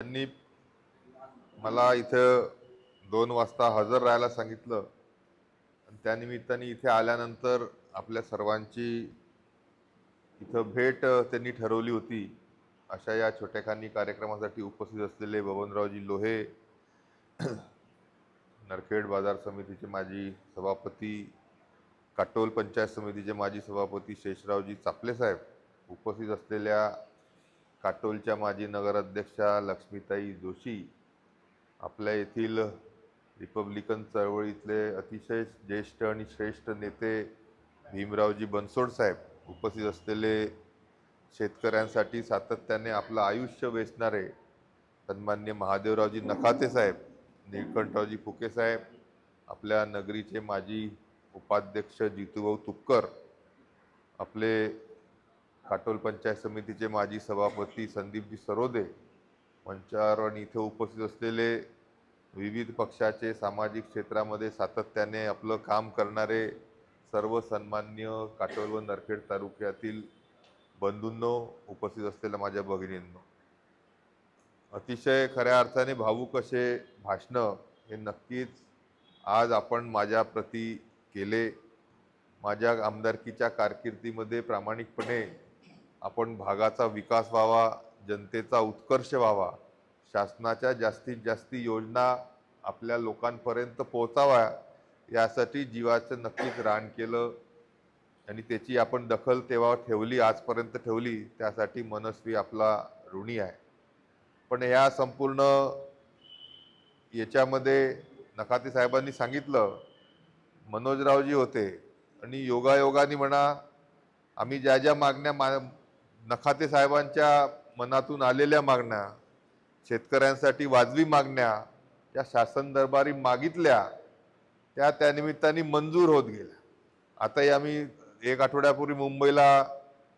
त्यांनी मला इथं 2 वाजता हजर राहायला सांगितलं आणि त्यानिमित्ताने इथे आल्यानंतर आपल्या सर्वांची इथं भेट त्यांनी ठरवली होती. अशा या छोट्याखानी कार्यक्रमासाठी उपस्थित असलेले बबनरावजी लोहे, नरखेड बाजार समितीचे माजी सभापती, काटोल पंचायत समितीचे माजी सभापती शेषरावजी चापले साहेब, उपस्थित असलेल्या काटोलच्या माजी नगराध्यक्षा लक्ष्मीताई जोशी, आपल्या येथील रिपब्लिकन चळवळीतले अतिशय ज्येष्ठ आणि श्रेष्ठ नेते भीमरावजी बनसोड साहेब, उपस्थित असलेले शेतकऱ्यांसाठी सातत्याने आपलं आयुष्य वेचणारे सन्मान्य महादेवरावजी नखाते साहेब, निळकंठरावजी फुके साहेब, आपल्या नगरीचे माजी उपाध्यक्ष जितूभाऊ तुपकर, आपले काटोल पंचायत समितीचे माजी सभापती संदीपजी सरोदे, मंचावर आणि इथे उपस्थित असलेले विविध पक्षाचे सामाजिक क्षेत्रामध्ये सातत्याने आपलं काम करणारे सर्व सन्मान्य काटोल व नरखेड तालुक्यातील बंधूंनो, उपस्थित असलेल्या माझ्या भगिनींनो, अतिशय खऱ्या अर्थाने भावूक असे भाषण हे नक्कीच आज आपण माझ्या प्रती केले. माझ्या आमदारकीच्या कारकिर्दीमध्ये प्रामाणिकपणे आपण भागाचा विकास व्हावा, जनतेचा उत्कर्ष व्हावा, शासनाच्या जास्तीत जास्त योजना आपल्या लोकांपर्यंत पोहोचाव्या यासाठी जीवाचं नक्कीच रान केलं आणि त्याची आपण दखल तेव्हा ठेवली, आजपर्यंत ठेवली, त्यासाठी मनस्वी आपला ऋणी आहे. पण या संपूर्ण याच्यामध्ये नखाते साहेबांनी सांगितलं, मनोजरावजी होते आणि योगायोगाने म्हणा आम्ही ज्या ज्या मागण्या नखाते साहेबांच्या मनातून आलेल्या मागण्या, शेतकऱ्यांसाठी वाजवी मागण्या त्या शासन दरबारी मागितल्या, त्या निमित्ताने मंजूर होत गेल्या. आताही आम्ही 1 आठवड्यापूर्वी मुंबईला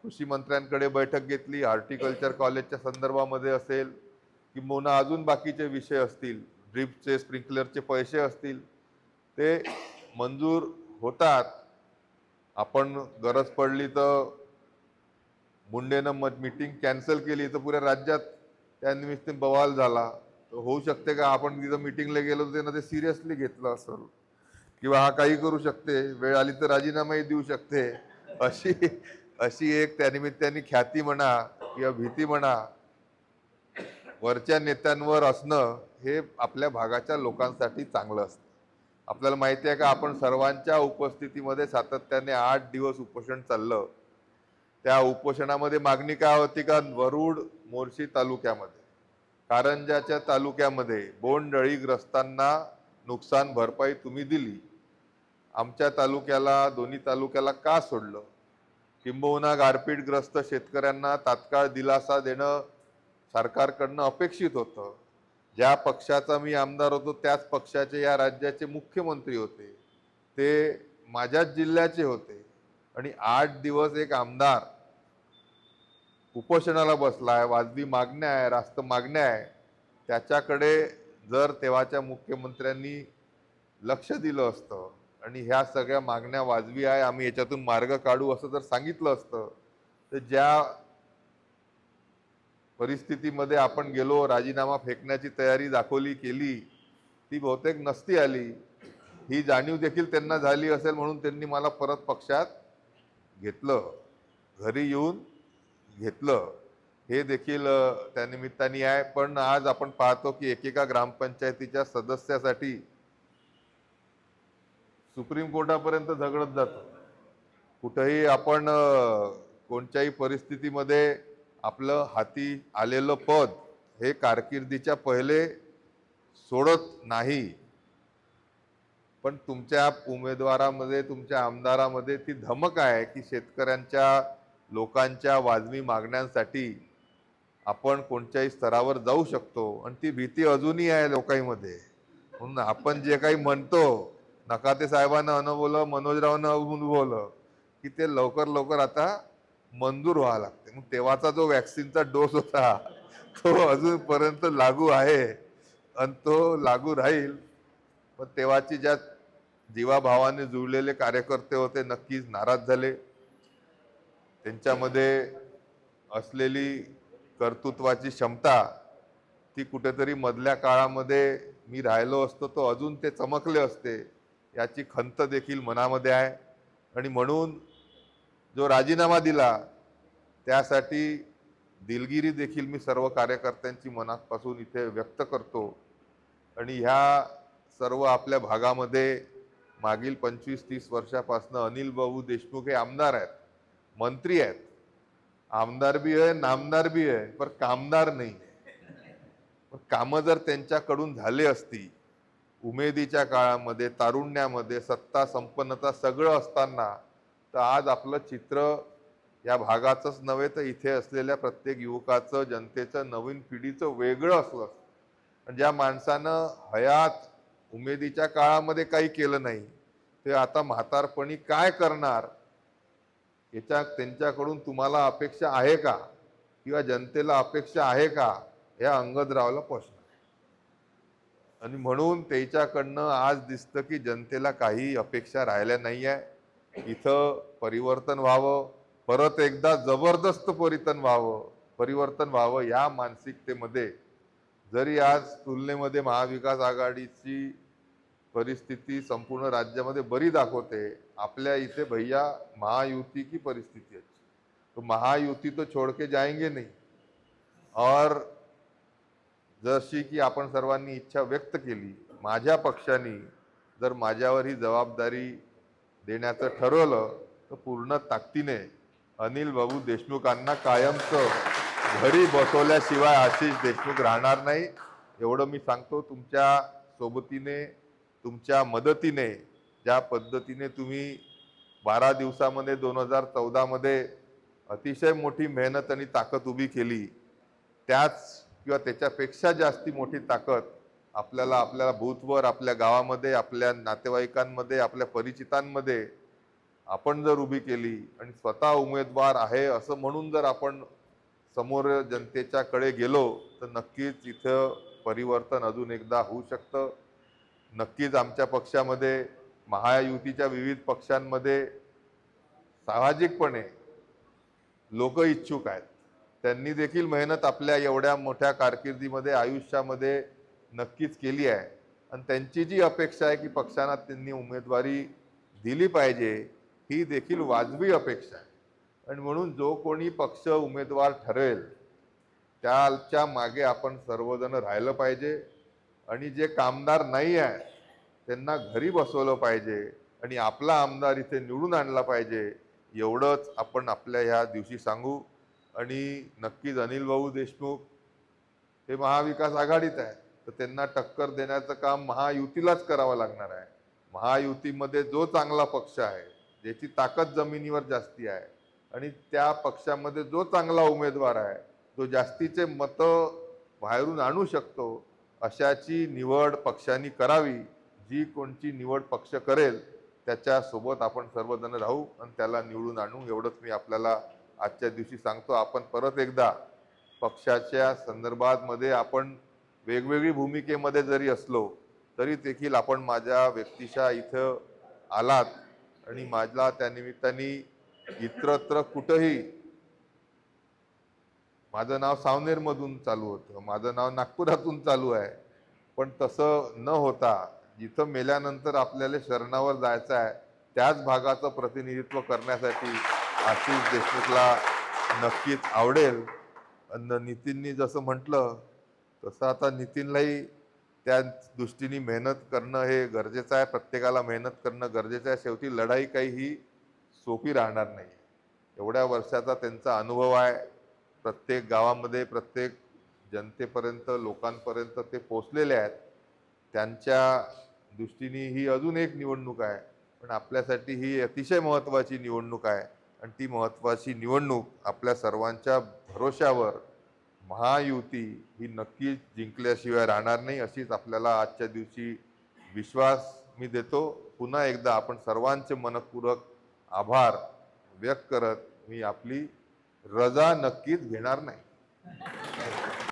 कृषी मंत्र्यांकडे बैठक घेतली. हॉर्टिकल्चर कॉलेजच्या संदर्भामध्ये असेल किंवा अजून बाकीचे विषय असतील, ड्रिपचे स्प्रिंकलरचे पैसे असतील, ते मंजूर होतात. आपण गरज पडली तर मुंडेनं मीटिंग कॅन्सल केली तर पुऱ्या राज्यात त्या निमित्त बवाल झाला. तर होऊ शकते का आपण तिथं मीटिंगला गेलो तर त्यांना ते सिरियसली घेतलं असेल, किंवा हा काही करू शकते, वेळ आली तर राजीनामाही देऊ शकते, अशी अशी एक त्यानिमित्ताने ख्याती म्हणा किंवा भीती म्हणा वरच्या नेत्यांवर असणं हे आपल्या भागाच्या लोकांसाठी चांगलं असतं. आपल्याला माहिती आहे का, आपण सर्वांच्या उपस्थितीमध्ये सातत्याने 8 दिवस उपोषण चाललं. त्या उपोषणामध्ये मागणी काय होती का, वरुड मोर्शी तालुक्यामध्ये, कारंजाच्या तालुक्यामध्ये बोंडअळीग्रस्तांना नुकसान भरपाई तुम्ही दिली, आमच्या तालुक्याला, दोन्ही तालुक्याला का सोडलं, किंबहुना गारपीटग्रस्त शेतकऱ्यांना तात्काळ दिलासा देणं सरकारकडनं अपेक्षित होतं. ज्या पक्षाचा मी आमदार होतो त्याच पक्षाचे या राज्याचे मुख्यमंत्री होते, ते माझ्याच जिल्ह्याचे होते आणि 8 दिवस एक आमदार उपोषणाला बसलाय, वाजवी मागण्या आहे, रास्त मागण्या आहे, त्याच्याकडे जर तेव्हाच्या मुख्यमंत्र्यांनी लक्ष दिलं असतं आणि ह्या सगळ्या मागण्या वाजवी आहे, आम्ही याच्यातून मार्ग काढू असं जर सांगितलं असतं, तर ज्या परिस्थितीमध्ये आपण गेलो, राजीनामा फेकण्याची तयारी दाखवली केली, ती बहुतेक नसती आली. ही जाणीव देखील त्यांना झाली असेल म्हणून त्यांनी मला परत पक्षात घेतलं, घरी येऊन घेतलं, हे देखील त्यानिमित्ताने आहे. पण आज आपण पाहतो की एकेका ग्रामपंचायतीच्या सदस्यासाठी सुप्रीम कोर्टापर्यंत झगडत जातो. कुठेही आपण कोणत्याही परिस्थितीमध्ये आपलं हाती आलेलं पद हे कारकिर्दीच्या पहिले सोडत नाही. पण तुमच्या उमेदवारामध्ये, तुमच्या आमदारामध्ये ती धमक आहे की शेतकऱ्यांच्या, लोकांच्या वाजवी मागण्यांसाठी आपण कोणत्याही स्तरावर जाऊ शकतो आणि ती भीती अजूनही आहे लोकांमध्ये. म्हणून आपण जे काही म्हणतो, नखाते साहेबांना अनुभवलं, मनोजरावांना अनुभवलं की ते लवकर लवकर आता मंजूर व्हावं लागते. मग तेव्हाचा जो वॅक्सिनचा डोस होता तो अजूनपर्यंत लागू आहे आणि तो लागू राहील. पण तेव्हाची ज्या जीवाभावाने जुळलेले कार्यकर्ते होते नक्कीच नाराज झाले. त्यांच्यामध्ये असलेली कर्तृत्वाची क्षमता ती कुठेतरी मधल्या काळामध्ये मी राहिलो असतो तो अजून ते चमकले असते, याची खंत देखील मनामध्ये आहे. आणि म्हणून जो राजीनामा दिला त्यासाठी दिलगिरी देखील मी सर्व कार्यकर्त्यांची मनापासून इथे व्यक्त करतो. आणि ह्या सर्व आपल्या भागामध्ये मागील 25-30 वर्षापासून अनिल भाऊ देशमुख हे आमदार आहेत, मंत्री आहेत, आमदार भी आहे, नामदार भी आहे, पण कामदार नाही. पण कामं जर त्यांच्याकडून झाले असती उमेदीच्या काळामध्ये, तारुण्यामध्ये, सत्ता संपन्नता सगळं असताना, तर आज आपलं चित्र या भागाचंच नव्हे तर इथे असलेल्या प्रत्येक युवकाचं, जनतेचं, नवीन पिढीचं वेगळं असलं. आणि ज्या माणसानं हयात उमेदीच्या काळामध्ये काही केलं नाही, ते आता म्हातारपणी काय करणार याच्या त्यांच्याकडून तुम्हाला अपेक्षा आहे का, किंवा जनतेला अपेक्षा आहे का, या अंगदरावला प्रश्न. आणि म्हणून त्याच्याकडनं आज दिसतं की जनतेला काही अपेक्षा राहिल्या नाही आहे. इथं परिवर्तन व्हावं, परत एकदा जबरदस्त परिवर्तन व्हावं या मानसिकतेमध्ये. जरी आज तुलनेमध्ये महाविकास आघाडीची परिस्थिती संपूर्ण राज्यामध्ये बरी दाखवते, आपल्या इथे भैया महायुति की परिस्थिती है, तो महायुति तो छोड़ के जाएंगे नहीं. और जशी की आपण सर्वांनी इच्छा व्यक्त केली, माझ्या पक्षाने जर माझ्यावर ही जबाबदारी देण्याचं ठरवलं तर पूर्ण ताकदीने अनिल बाबू देशमुखांना कायमचं घरी बसवल्याशिवाय आशिष देशमुख राहणार नाही, एवढं मी सांगतो. तुमच्या सोबतीने, तुमच्या मदतीने, ज्या पद्धतीने तुम्ही 12 दिवसामध्ये 2014 मध्ये अतिशय मोठी मेहनत आणि ताकद उभी केली, त्याच किंवा त्याच्यापेक्षा जास्ती मोठी ताकद आपल्याला बूथवर, आपल्या गावामध्ये, आपल्या नातेवाईकांमध्ये, आपल्या परिचितांमध्ये आपण जर उभी केली आणि स्वतः उमेदवार आहे असं म्हणून जर आपण समोर जनतेच्या कडे गेलो, तर नक्कीच इथं परिवर्तन अजून एकदा होऊ शकतं. नक्कीच आमच्या पक्षामध्ये, महायुतीच्या विविध पक्षांमध्ये साहजिकपणे लोक इच्छुक आहेत. त्यांनी देखील मेहनत आपल्या एवढ्या मोठ्या कारकिर्दीमध्ये, आयुष्यामध्ये नक्कीच केली आहे. आणि त्यांची जी अपेक्षा आहे की पक्षांना त्यांनी उमेदवारी दिली पाहिजे, ही देखील वाजवी अपेक्षा आहे. आणि म्हणून जो कोणी पक्ष उमेदवार ठरवेल त्याच्या मागे आपण सर्वजण राहिलं पाहिजे. आणि जे कामदार नाही आहे त्यांना घरी बसवलं पाहिजे आणि आपला आमदार इथे निवडून आणला पाहिजे, एवढंच आपण आपल्या ह्या दिवशी सांगू. आणि नक्कीच अनिल भाऊ देशमुख हे महाविकास आघाडीत आहे, तर त्यांना टक्कर देण्याचं काम महायुतीलाच करावं लागणार आहे. महायुतीमध्ये जो चांगला पक्ष आहे, ज्याची ताकद जमिनीवर जास्ती आहे, आणि त्या पक्षामध्ये जो चांगला उमेदवार आहे, जो जास्तीचे मतं बाहेरून आणू शकतो, अशाची निवड पक्षांनी करावी. जी कोणची निवड पक्ष करेल त्याच्यासोबत आपण सर्वजण राहू आणि त्याला निवडून आणू, एवढंच मी आपल्याला आजच्या दिवशी सांगतो. आपण परत एकदा पक्षाच्या संदर्भात मध्ये आपण वेगवेगळी भूमिकेमध्ये जरी असलो तरी देखील आपण माझ्या व्यक्तिशः इथं आलात. आणि माझला त्यानिमित्ताने इतरत्र कुठेही, माझं नाव सावनेरमधून चालू होतं, माझं नाव नागपुरातून चालू आहे, पण तसं न होता जिथं मेल्यानंतर आपल्याला शरणावर जायचं आहे त्याच भागाचं प्रतिनिधित्व करण्यासाठी आशिष देशमुखला नक्कीच आवडेल. आणि नितीननी जसं म्हटलं तसं आता नितीनलाही त्या दृष्टीने मेहनत करणं हे गरजेचं आहे. प्रत्येकाला मेहनत करणं गरजेचं आहे. शेवटी लढाई काही ही सोपी राहणार नाही. एवढ्या वर्षाचा त्यांचा अनुभव आहे. प्रत्येक गावामध्ये, प्रत्येक जनतेपर्यंत, लोकांपर्यंत ते पोचलेले आहेत. त्यांच्या दृष्टीने ही अजून एक निवडणूक आहे, पण आपल्यासाठी ही अतिशय महत्त्वाची निवडणूक आहे. आणि ती महत्त्वाची निवडणूक आपल्या सर्वांच्या भरोश्यावर महायुती ही नक्कीच जिंकल्याशिवाय राहणार नाही, अशीच आपल्याला आजच्या दिवशी विश्वास मी देतो. पुन्हा एकदा आपण सर्वांचे मनपूर्वक आभार व्यक्त करत मी आपली रजा नक्कीच घेणार नाही.